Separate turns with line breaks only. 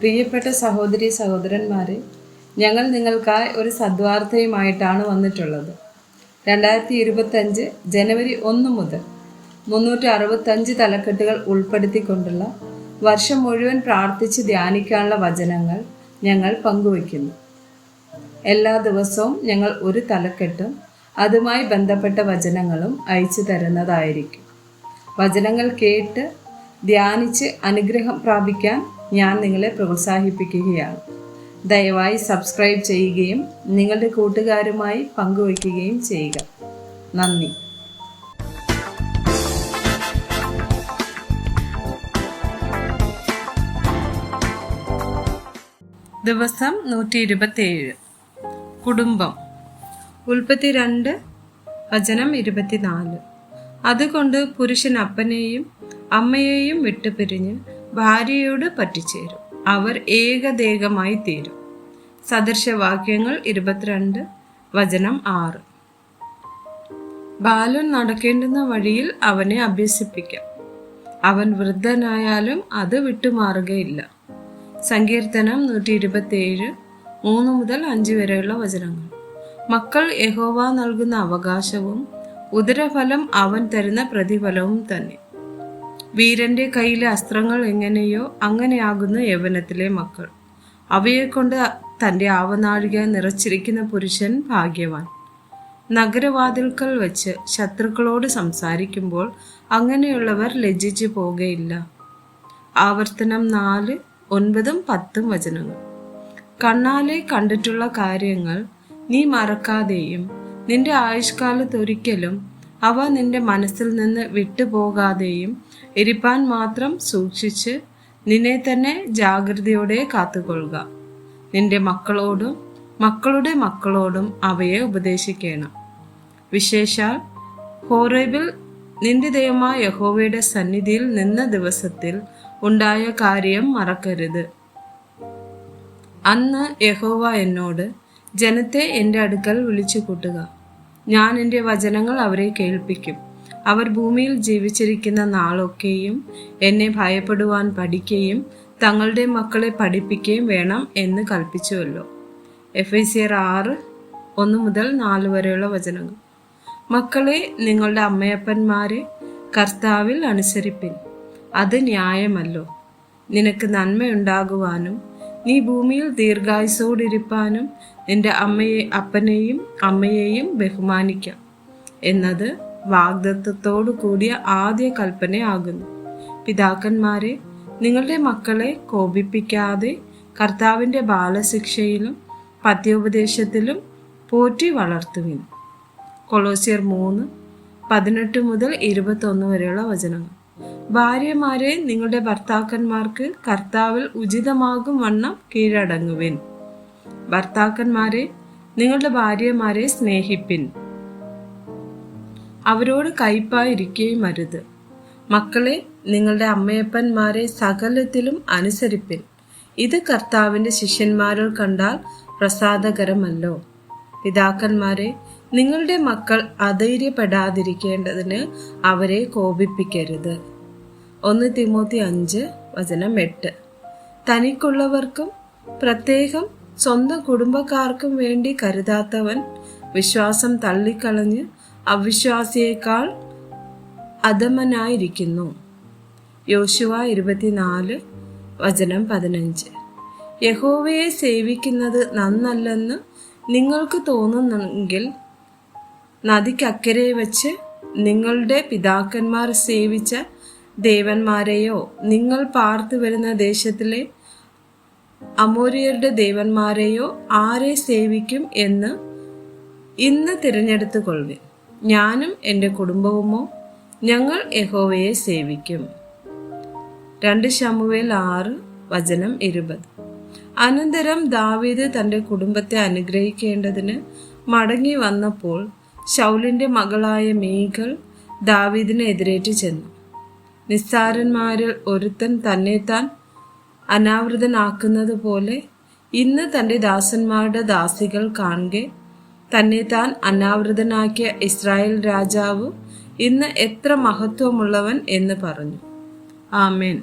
പ്രിയപ്പെട്ട സഹോദരി സഹോദരന്മാരെ, ഞങ്ങൾ നിങ്ങൾക്കായി ഒരു സദ്വാർത്തയുമായിട്ടാണ് വന്നിട്ടുള്ളത്. 2025 ജനുവരി 1 മുതൽ 365 തലക്കെട്ടുകൾ ഉൾപ്പെടുത്തിക്കൊണ്ടുള്ള വർഷം മുഴുവൻ പ്രാർത്ഥിച്ച് ധ്യാനിക്കാനുള്ള വചനങ്ങൾ ഞങ്ങൾ പങ്കുവയ്ക്കുന്നു. എല്ലാ ദിവസവും ഞങ്ങൾ ഒരു തലക്കെട്ടും അതുമായി ബന്ധപ്പെട്ട വചനങ്ങളും അയച്ചു തരുന്നതായിരിക്കും. വചനങ്ങൾ കേട്ട് ധ്യാനിച്ച് അനുഗ്രഹം പ്രാപിക്കാൻ ഞാൻ നിങ്ങളെ പ്രോത്സാഹിപ്പിക്കുകയാണ്. ദയവായി സബ്സ്ക്രൈബ് ചെയ്യുകയും നിങ്ങളുടെ കൂട്ടുകാരുമായി പങ്കുവയ്ക്കുകയും ചെയ്യുക. നന്ദി. ദിവസം 127. കുടുംബം. ഉൽപ്പത്തി 2 വചനം 24. അതുകൊണ്ട് പുരുഷൻ അപ്പനെയും അമ്മയെയും വിട്ടുപിരിഞ്ഞ് ഭാര്യയോട് പറ്റിച്ചേരും, അവർ ഏകദേഹമായി തീരും. സദൃശവാക്യങ്ങൾ 22 വചനം 6. ബാലൻ നടക്കേണ്ടുന്ന വഴിയിൽ അവനെ അഭ്യസിപ്പിക്കാം, അവൻ വൃദ്ധനായാലും അത് വിട്ടുമാറുകയില്ല. സങ്കീർത്തനം 127 3 മുതൽ 5 വരെയുള്ള വചനങ്ങൾ. മക്കൾ യഹോവ നൽകുന്ന അവകാശവും ഉദരഫലം അവൻ തരുന്ന പ്രതിഫലവും തന്നെ. വീരന്റെ കയ്യിലെ അസ്ത്രങ്ങൾ എങ്ങനെയോ അങ്ങനെയാകുന്ന യൗവനത്തിലെ മക്കൾ. അവയെക്കൊണ്ട് തൻ്റെ ആവനാഴിക നിറച്ചിരിക്കുന്ന പുരുഷൻ ഭാഗ്യവാൻ. നഗരവാതിൽക്കൽ വെച്ച് ശത്രുക്കളോട് സംസാരിക്കുമ്പോൾ അങ്ങനെയുള്ളവർ ലജ്ജിച്ചു പോകുകയില്ല. ആവർത്തനം 4 9 10 വചനങ്ങൾ. കണ്ണാലെ കണ്ടിട്ടുള്ള കാര്യങ്ങൾ നീ മറക്കാതെയും നിന്റെ ആയുഷ്കാലത്തൊരിക്കലും അവ നിന്റെ മനസ്സിൽ നിന്ന് വിട്ടുപോകാതെയും ഇരിപ്പാൻ മാത്രം സൂക്ഷിച്ച് നിന്നെ തന്നെ ജാഗ്രതയോടെ കാത്തുകൊള്ളുക. നിന്റെ മക്കളോടും മക്കളുടെ മക്കളോടും അവയെ ഉപദേശിക്കണം. വിശേഷാൽ ഹോറേബിൽ നിന്റെ ദൈവമായ യഹോവയുടെ സന്നിധിയിൽ നിന്ന ദിവസത്തിൽ ഉണ്ടായ കാര്യം മറക്കരുത്. അന്ന് യഹോവ എന്നോട്, ജനത്തെ എൻ്റെ അടുക്കൽ വിളിച്ചു കൂട്ടുക, ഞാൻ എൻ്റെ വചനങ്ങൾ അവരെ കേൾപ്പിക്കും. അവർ ഭൂമിയിൽ ജീവിച്ചിരിക്കുന്ന നാളൊക്കെയും എന്നെ ഭയപ്പെടുവാൻ പഠിക്കുകയും തങ്ങളുടെ മക്കളെ പഠിപ്പിക്കുകയും വേണം എന്ന് കൽപ്പിച്ചുവല്ലോ. എഫെസ്യർ 6 1 മുതൽ 4 വരെയുള്ള വചനങ്ങൾ. മക്കളെ, നിങ്ങളുടെ അമ്മയപ്പന്മാരെ കർത്താവിൽ അനുസരിപ്പിൻ, അത് ന്യായമല്ലോ. നിനക്ക് നന്മയുണ്ടാകുവാനും നീ ഭൂമിയിൽ ദീർഘായുസോടിരിപ്പാനും നിന്റെ അപ്പനെയും അമ്മയെയും ബഹുമാനിക്കാം എന്നത് വാഗ്ദത്തത്തോടു കൂടിയ ആദ്യ കൽപ്പനയാകുന്നു. പിതാക്കന്മാരെ, നിങ്ങളുടെ മക്കളെ കോപിപ്പിക്കാതെ കർത്താവിൻ്റെ ബാലശിക്ഷയിലും പഥ്യോപദേശത്തിലും പോറ്റി വളർത്തുവിൻ. കൊളോസ്യർ 3 18 മുതൽ 21 വരെയുള്ള വചനങ്ങൾ. ഭാര്യമാരെ, നിങ്ങളുടെ ഭർത്താക്കന്മാർക്ക് കർത്താവിൽ ഉചിതമാകും വണ്ണം കീഴടങ്ങുവിൻ. ഭർത്താക്കന്മാരെ, നിങ്ങളുടെ ഭാര്യമാരെ സ്നേഹിപ്പിൻ, അവരോട് കയ്പായിരിക്കുകയും അരുത്. മക്കളെ, നിങ്ങളുടെ അമ്മയപ്പന്മാരെ സകലത്തിലും അനുസരിപ്പിൻ, ഇത് കർത്താവിൻ്റെ ശിഷ്യന്മാരിൽ കണ്ടാൽ പ്രസാദകരമല്ലോ. പിതാക്കന്മാരെ, നിങ്ങളുടെ മക്കൾ അധൈര്യപ്പെടാതിരിക്കേണ്ടതിന് അവരെ കോപിപ്പിക്കരുത്. 1 തിമോത്തി 5 വചനം 8. തനിക്കുള്ളവർക്കും പ്രത്യേകം സ്വന്തം കുടുംബക്കാർക്കും വേണ്ടി കരുതാത്തവൻ വിശ്വാസം തള്ളിക്കളഞ്ഞ് അവിശ്വാസിയേക്കാൾ അധമനായിരിക്കുന്നു. യോശുവ 24 വചനം 15. യഹോവയെ സേവിക്കുന്നത് നന്നല്ലെന്ന് നിങ്ങൾക്ക് തോന്നുന്നെങ്കിൽ നദിക്കക്കരെ വെച്ച് നിങ്ങളുടെ പിതാക്കന്മാർ സേവിച്ച ദേവന്മാരെയോ നിങ്ങൾ പാർത്തു വരുന്ന ദേശത്തിലെ അമോര്യരുടെ ദേവന്മാരെയോ ആരെ സേവിക്കും എന്ന് ഇന്ന് തിരഞ്ഞെടുത്തു കൊള്ളുവിൻ. ഞാനും എൻ്റെ കുടുംബവുമോ ഞങ്ങൾ യഹോവയെ സേവിക്കും. 2 ശമൂവേൽ 6 വചനം 20. അനന്തരം ദാവീദ് തൻ്റെ കുടുംബത്തെ അനുഗ്രഹിക്കേണ്ടതിന് മടങ്ങി വന്നപ്പോൾ ശൗലിൻ്റെ മകളായ മീഖൾ ദാവീദിനെ എതിരേറ്റ് ചെന്നു. നിസ്സാരന്മാരിൽ ഒരുത്തൻ തന്നെത്താൻ അനാവൃതനാക്കുന്നത് പോലെ ഇന്ന് തൻ്റെ ദാസന്മാരുടെ ദാസികൾ കാണുക തന്നെത്താൻ അനാവൃതനാക്കിയ ഇസ്രായേൽ രാജാവ് ഇന്ന് എത്ര മഹത്വമുള്ളവൻ എന്ന് പറഞ്ഞു. ആമേൻ.